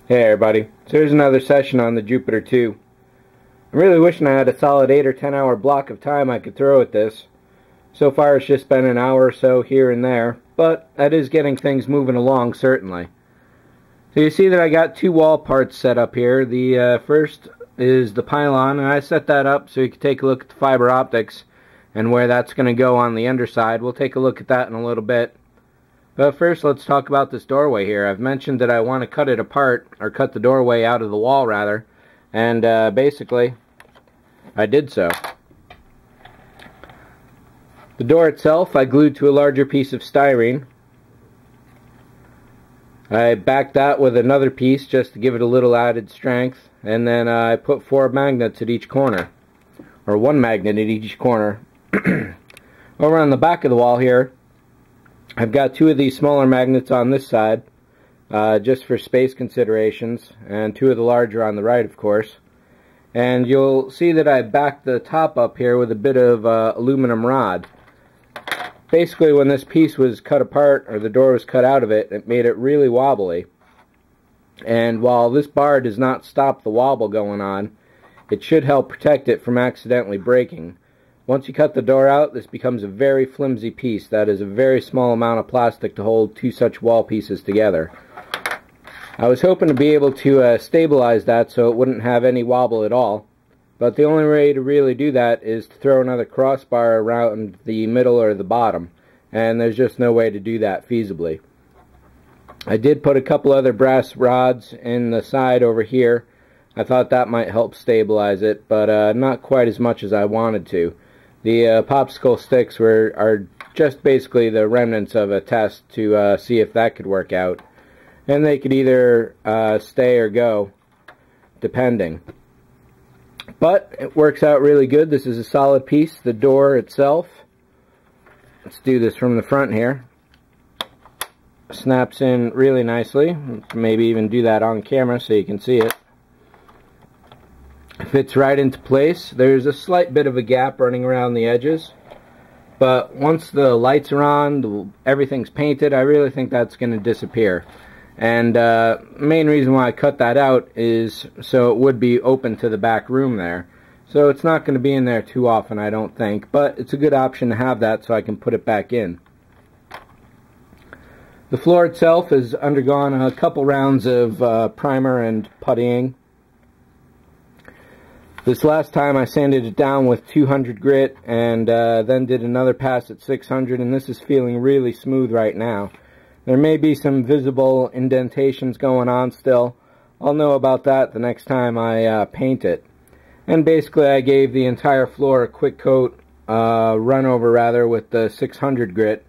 Hey everybody, so here's another session on the Jupiter 2. I'm really wishing I had a solid 8 or 10 hour block of time I could throw at this. So far it's just been an hour or so here and there, but that is getting things moving along certainly. So you see that I got two wall parts set up here. The first is the pylon, and I set that up so you can take a look at the fiber optics and where that's going to go on the underside. We'll take a look at that in a little bit. But first, let's talk about this doorway here. I've mentioned that I want to cut it apart, or cut the doorway out of the wall, rather. And basically, I did so. The door itself, I glued to a larger piece of styrene. I backed that with another piece just to give it a little added strength. And then I put 4 magnets at each corner. Or 1 magnet at each corner. Over on the back of the wall here, I've got 2 of these smaller magnets on this side, just for space considerations, and 2 of the larger on the right, of course. And you'll see that I backed the top up here with a bit of aluminum rod. Basically, when this piece was cut apart, or the door was cut out of it, it made it really wobbly. And while this bar does not stop the wobble going on, it should help protect it from accidentally breaking. Once you cut the door out, this becomes a very flimsy piece. That is a very small amount of plastic to hold 2 such wall pieces together. I was hoping to be able to stabilize that so it wouldn't have any wobble at all. But the only way to really do that is to throw another crossbar around the middle or the bottom. And there's just no way to do that feasibly. I did put a couple other brass rods in the side over here. I thought that might help stabilize it, but not quite as much as I wanted to. The popsicle sticks are just basically the remnants of a test to see if that could work out. And they could either stay or go, depending. But it works out really good. This is a solid piece. The door itself, let's do this from the front here, snaps in really nicely. Maybe even do that on camera so you can see it. Fits right into place. There's a slight bit of a gap running around the edges, but once the lights are on, everything's painted, I really think that's going to disappear. And main reason why I cut that out is so it would be open to the back room there. So it's not going to be in there too often, I don't think, but it's a good option to have that so I can put it back in. The floor itself has undergone a couple rounds of primer and puttying. This last time I sanded it down with 200 grit and then did another pass at 600, and this is feeling really smooth right now. There may be some visible indentations going on still. I'll know about that the next time I paint it. And basically I gave the entire floor a quick coat, run over rather, with the 600 grit.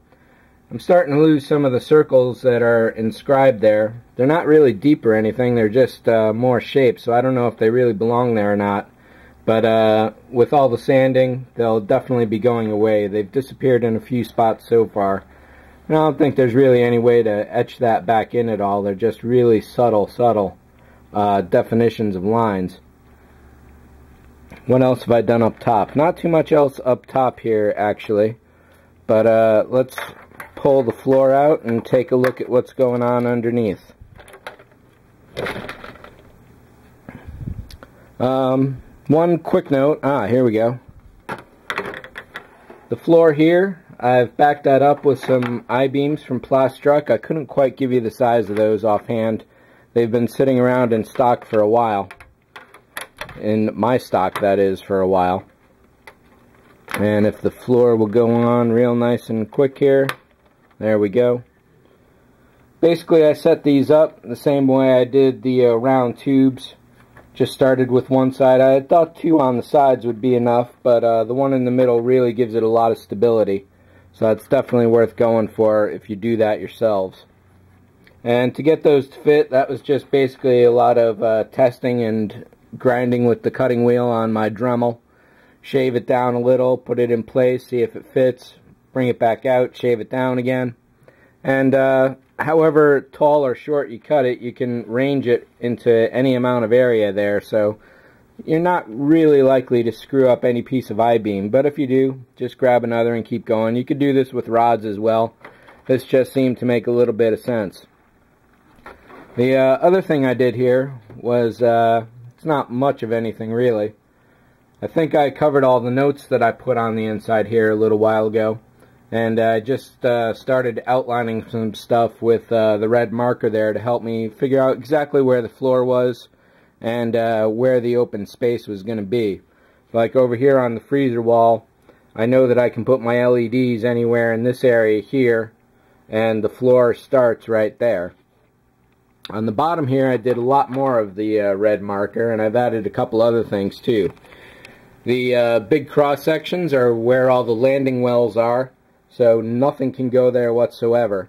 I'm starting to lose some of the circles that are inscribed there. They're not really deep or anything, they're just more shaped, so I don't know if they really belong there or not. But with all the sanding, they'll definitely be going away. They've disappeared in a few spots so far. And I don't think there's really any way to etch that back in at all. They're just really subtle definitions of lines. What else have I done up top? Not too much else up top here, actually. But let's pull the floor out and take a look at what's going on underneath. One quick note. Here we go. The floor here, I've backed that up with some I-beams from Plastruck. I couldn't quite give you the size of those offhand. They've been sitting around in stock for a while. In my stock, that is, for a while. And if the floor will go on real nice and quick here, there we go. Basically, I set these up the same way I did the round tubes. Just started with one side. I had thought 2 on the sides would be enough, but the one in the middle really gives it a lot of stability. So that's definitely worth going for if you do that yourselves. And to get those to fit, that was just basically a lot of testing and grinding with the cutting wheel on my Dremel. Shave it down a little, put it in place, see if it fits, bring it back out, shave it down again. And however tall or short you cut it, you can range it into any amount of area there, so you're not really likely to screw up any piece of I-beam. But if you do, just grab another and keep going. You could do this with rods as well. This just seemed to make a little bit of sense. The other thing I did here was, it's not much of anything really. I think I covered all the notes that I put on the inside here a little while ago. And I just started outlining some stuff with the red marker there to help me figure out exactly where the floor was and where the open space was going to be. Like over here on the freezer wall, I know that I can put my LEDs anywhere in this area here, and the floor starts right there. On the bottom here, I did a lot more of the red marker, and I've added a couple other things too. The big cross sections are where all the landing wells are, so nothing can go there whatsoever.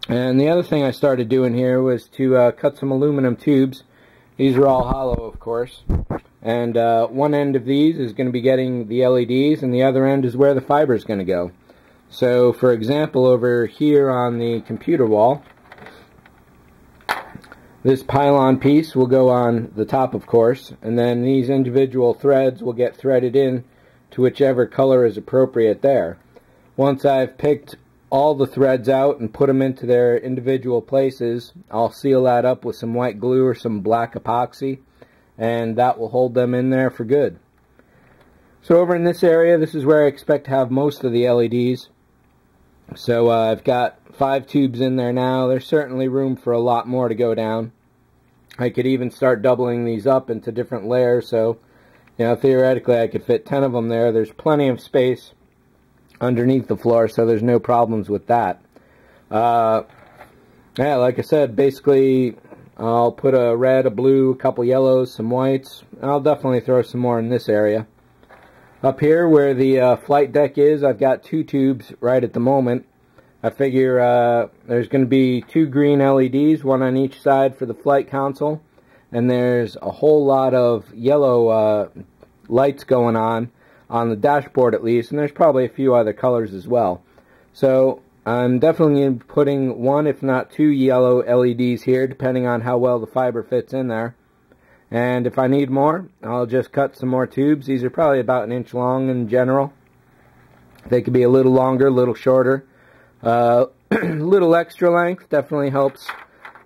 And the other thing I started doing here was to cut some aluminum tubes. These are all hollow, of course. And one end of these is going to be getting the LEDs, and the other end is where the fiber is going to go. So, for example, over here on the computer wall, this pylon piece will go on the top, of course, and then these individual threads will get threaded in to whichever color is appropriate there. Once I've picked all the threads out and put them into their individual places, I'll seal that up with some white glue or some black epoxy, and that will hold them in there for good. So over in this area, this is where I expect to have most of the LEDs. So I've got 5 tubes in there now. There's certainly room for a lot more to go down. I could even start doubling these up into different layers, so theoretically I could fit 10 of them there. There's plenty of space underneath the floor, so there's no problems with that. Yeah, like I said, basically I'll put a red, a blue, a couple yellows, some whites. I'll definitely throw some more in this area. Up here where the flight deck is, I've got 2 tubes right at the moment. I figure there's going to be 2 green LEDs, one on each side for the flight console, and there's a whole lot of yellow lights going on the dashboard at least, and there's probably a few other colors as well. So I'm definitely putting 1 if not 2 yellow LEDs here, depending on how well the fiber fits in there. And if I need more, I'll just cut some more tubes. These are probably about 1 inch long in general. They could be a little longer, a little shorter. Little extra length definitely helps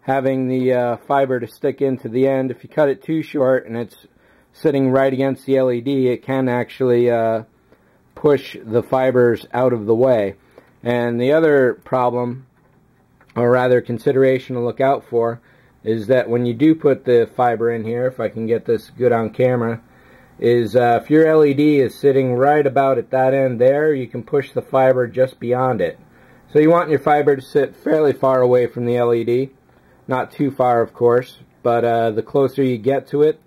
having the fiber to stick into the end. If you cut it too short and it's sitting right against the LED, it can actually push the fibers out of the way. And the other problem, or rather consideration to look out for, is that when you do put the fiber in here, if I can get this good on camera, is if your LED is sitting right about at that end there, you can push the fiber just beyond it. So you want your fiber to sit fairly far away from the LED. Not too far, of course, but the closer you get to it,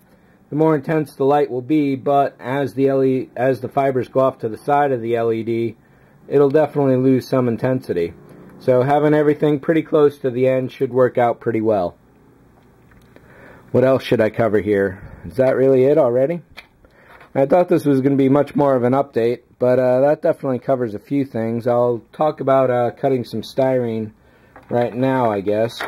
the more intense the light will be. But as the fibers go off to the side of the LED, it'll definitely lose some intensity. So having everything pretty close to the end should work out pretty well. What else should I cover here? Is that really it already? I thought this was going to be much more of an update, but that definitely covers a few things. I'll talk about cutting some styrene right now, I guess.